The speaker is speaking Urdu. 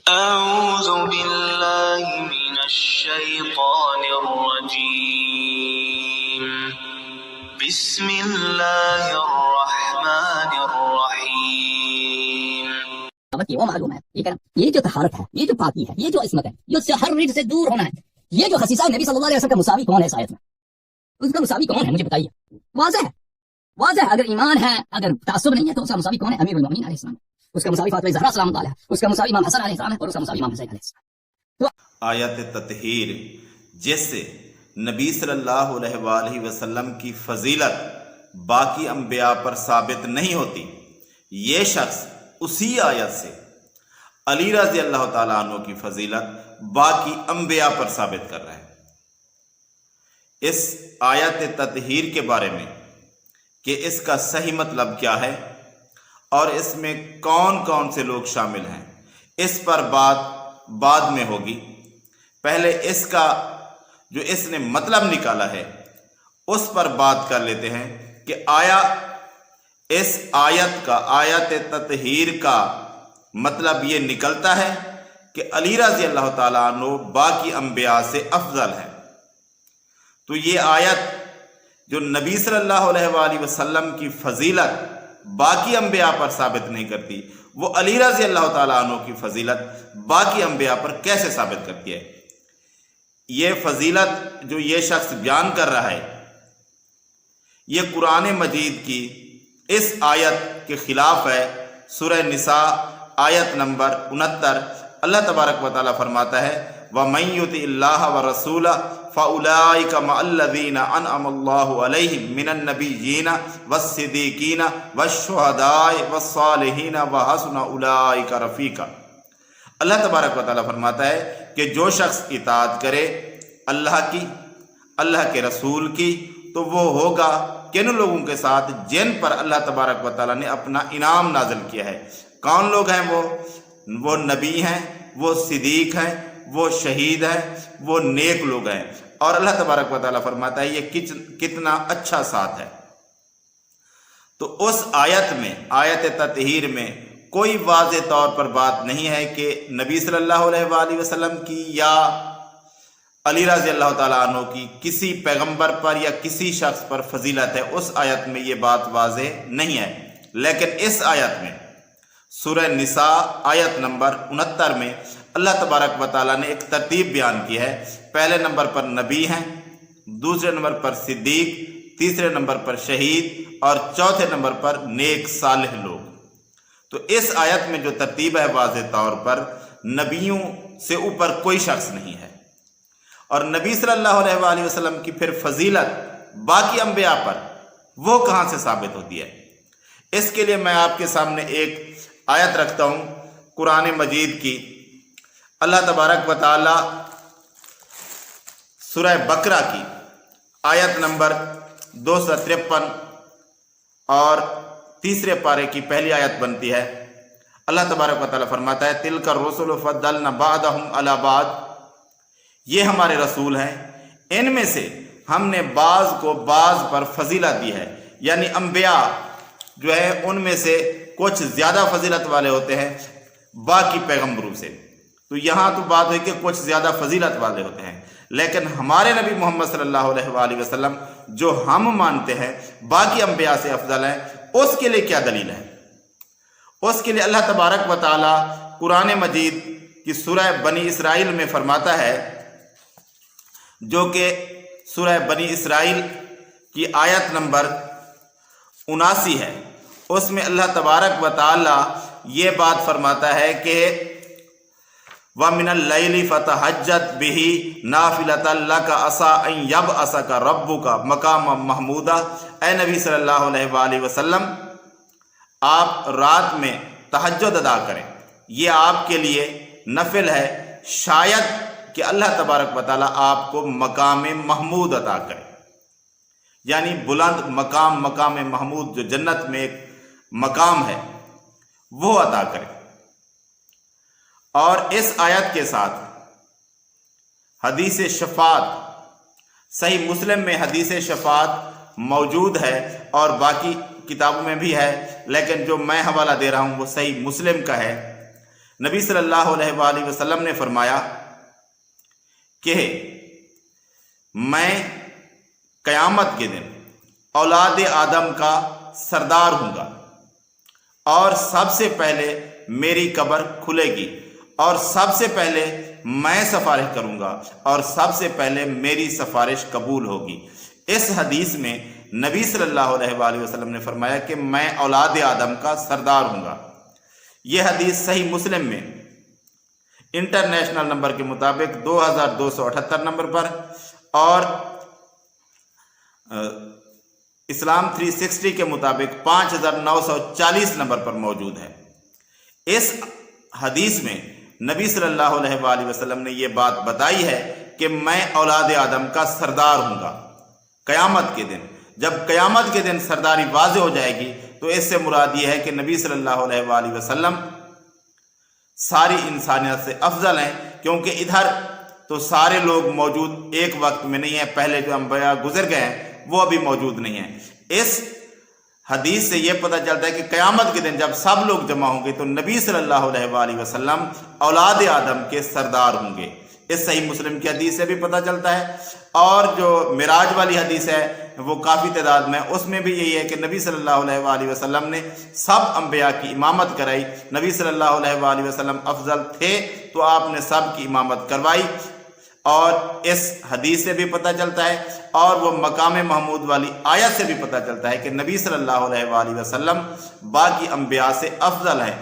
أعوذ بالله من الشيطان الرجيم بسم الله الرحمن الرحیم۔ کی وہ معلوم ہے یہ جو طہارت ہے، یہ جو پاکی ہے، یہ جو عصمت ہے، یہ ہر سے دور ہونا ہے، یہ جو خصیصہ نبی صلی اللہ علیہ وسلم کا مساوی کون ہے اس آیت میں؟ اس کا مساوی کون ہے مجھے بتائیے۔ واضح ہے، واضح ہے۔ اگر ایمان ہے، اگر تعصب نہیں ہے تو اس کا مساوی کون ہے؟ امیر المومنین علیہ السلام، اس کا مساوی فاطمہ زہرا سلام اللہ علیہا، اس کا مساوی امام حسن علیہ السلام ہے، اور اس کا مساوی امام حسین علیہ السلام۔ آیت تطہیر جس سے نبی صلی اللہ علیہ وآلہ وسلم کی فضیلت باقی انبیاء پر ثابت نہیں ہوتی، یہ شخص اسی آیت سے علی رضی اللہ تعالیٰ عنہ کی فضیلت باقی انبیاء پر ثابت کر رہا ہے۔ اس آیت تطہیر کے بارے میں کہ اس کا صحیح مطلب کیا ہے اور اس میں کون کون سے لوگ شامل ہیں، اس پر بات بعد میں ہوگی۔ پہلے اس کا جو اس نے مطلب نکالا ہے اس پر بات کر لیتے ہیں کہ آیا اس آیت کا، آیت تطہیر کا مطلب یہ نکلتا ہے کہ علی رضی اللہ تعالیٰ عنہ باقی انبیاء سے افضل ہے؟ تو یہ آیت جو نبی صلی اللہ علیہ وآلہ وسلم کی فضیلت باقی انبیاء پر ثابت نہیں کرتی، وہ علی رضی اللہ تعالیٰ عنہ کی فضیلت باقی انبیاء پر کیسے ثابت کرتی ہے؟ یہ فضیلت جو یہ شخص بیان کر رہا ہے یہ قرآن مجید کی اس آیت کے خلاف ہے۔ سورہ نساء آیت نمبر 69 اللہ تبارک و تعالیٰ فرماتا ہے وَمَن يُطِعِ اللَّهَ وَرَسُولَهُ فَأُولَٰئِكَ مَعَ الَّذِينَ أَنْعَمَ اللَّهُ عَلَيْهِم مِّنَ النَّبِيِّينَ وَالصِّدِّيقِينَ وَالشُّهَدَاءِ وَالصَّالِحِينَ وَحَسُنَ أُولَٰئِكَ رَفِيقًا۔ اللہ تبارک و تعالیٰ فرماتا ہے کہ جو شخص اطاعت کرے اللہ کی، اللہ کے رسول کی، تو وہ ہوگا کن لوگوں کے ساتھ جن پر اللہ تبارک و تعالیٰ نے اپنا انعام نازل کیا ہے۔ کون لوگ ہیں وہ نبی ہیں، وہ صدیق ہیں، وہ شہید ہیں، وہ نیک لوگ ہیں۔ اور اللہ تبارک و تعالیٰ فرماتا ہے یہ کتنا اچھا ساتھ ہے۔ تو اس آیت میں، آیت تطہیر میں کوئی واضح طور پر بات نہیں ہے کہ نبی صلی اللہ علیہ وآلہ وسلم کی یا علی رضی اللہ تعالیٰ عنہ کی کسی پیغمبر پر یا کسی شخص پر فضیلت ہے، اس آیت میں یہ بات واضح نہیں ہے۔ لیکن اس آیت میں سورہ نساء آیت نمبر 69 میں اللہ تبارک و تعالیٰ نے ایک ترتیب بیان کی ہے۔ پہلے نمبر پر نبی ہیں، دوسرے نمبر پر صدیق، تیسرے نمبر پر شہید اور چوتھے نمبر پر نیک صالح لوگ۔ تو اس آیت میں جو ترتیب ہے واضح طور پر نبیوں سے اوپر کوئی شخص نہیں ہے، اور نبی صلی اللہ علیہ وآلہ وسلم کی پھر فضیلت باقی انبیاء پر وہ کہاں سے ثابت ہوتی ہے؟ اس کے لیے میں آپ کے سامنے ایک آیت رکھتا ہوں قرآن مجید کی۔ اللہ تبارک و تعالی سورہ بقرہ کی آیت نمبر 253 اور تیسرے پارے کی پہلی آیت بنتی ہے۔ اللہ تبارک و تعالی فرماتا ہے تِلْكَ الرُّسُلُ فَضَّلْنَا بَعْضَهُمْ عَلَى بَعْضٍ، یہ ہمارے رسول ہیں، ان میں سے ہم نے بعض کو بعض پر فضیلت دی ہے۔ یعنی انبیاء جو ہے ان میں سے کچھ زیادہ فضیلت والے ہوتے ہیں باقی پیغمبروں سے، تو یہاں تو بات ہوئی کہ کچھ زیادہ فضیلت والے ہوتے ہیں، لیکن ہمارے نبی محمد صلی اللہ علیہ وآلہ وسلم جو ہم مانتے ہیں باقی انبیاء سے افضل ہیں، اس کے لیے کیا دلیل ہے؟ اس کے لیے اللہ تبارک و تعالی قرآن مجید کی سورہ بنی اسرائیل میں فرماتا ہے، جو کہ سورہ بنی اسرائیل کی آیت نمبر 79 ہے، اس میں اللہ تبارک و تعالی یہ بات فرماتا ہے کہ وَمِنَ اللَّيْلِ فَتَهَجَّدْ بِهِ نَافِلَةً لَكَ عَسَىٰ أَن يَبْعَثَكَ رَبُّكَ مَقَامًا مَحْمُودًا۔ اے نبی صلی اللہ علیہ وآلہ وسلم، آپ رات میں تہجد ادا کریں، یہ آپ کے لیے نفل ہے، شاید کہ اللہ تبارک و تعالیٰ آپ کو مقام محمود عطا کرے، یعنی بلند مقام، مقام محمود جو جنت میں ایک مقام ہے وہ عطا کرے۔ اور اس آیت کے ساتھ حدیث شفاعت، صحیح مسلم میں حدیث شفاعت موجود ہے اور باقی کتابوں میں بھی ہے، لیکن جو میں حوالہ دے رہا ہوں وہ صحیح مسلم کا ہے۔ نبی صلی اللہ علیہ وآلہ وسلم نے فرمایا کہ میں قیامت کے دن اولاد آدم کا سردار ہوں گا، اور سب سے پہلے میری قبر کھلے گی، اور سب سے پہلے میں سفارش کروں گا، اور سب سے پہلے میری سفارش قبول ہوگی۔ اس حدیث میں نبی صلی اللہ علیہ وآلہ وسلم نے فرمایا کہ میں اولاد آدم کا سردار ہوں گا۔ یہ حدیث صحیح مسلم میں انٹرنیشنل نمبر کے مطابق 2278 نمبر پر اور اسلام 360 کے مطابق 5940 نمبر پر موجود ہے۔ اس حدیث میں نبی صلی اللہ علیہ وآلہ وسلم نے یہ بات بتائی ہے کہ میں اولاد آدم کا سردار ہوں گا قیامت کے دن۔ جب قیامت کے دن سرداری واضح ہو جائے گی تو اس سے مراد یہ ہے کہ نبی صلی اللہ علیہ وآلہ وسلم ساری انسانیت سے افضل ہیں، کیونکہ ادھر تو سارے لوگ موجود ایک وقت میں نہیں ہیں، پہلے جو انبیاء گزر گئے ہیں وہ ابھی موجود نہیں ہیں۔ اس حدیث سے یہ پتہ چلتا ہے کہ قیامت کے دن جب سب لوگ جمع ہوں گے تو نبی صلی اللہ علیہ وآلہ وسلم اولاد آدم کے سردار ہوں گے۔ اس صحیح مسلم کی حدیث سے بھی پتہ چلتا ہے، اور جو معراج والی حدیث ہے وہ کافی تعداد میں، اس میں بھی یہی ہے کہ نبی صلی اللہ علیہ وآلہ وسلم نے سب انبیاء کی امامت کرائی۔ نبی صلی اللہ علیہ وآلہ وسلم افضل تھے تو آپ نے سب کی امامت کروائی، اور اس حدیث سے بھی پتہ چلتا ہے، اور وہ مقام محمود والی آیت سے بھی پتہ چلتا ہے کہ نبی صلی اللہ علیہ وآلہ وسلم باقی انبیاء سے افضل ہیں۔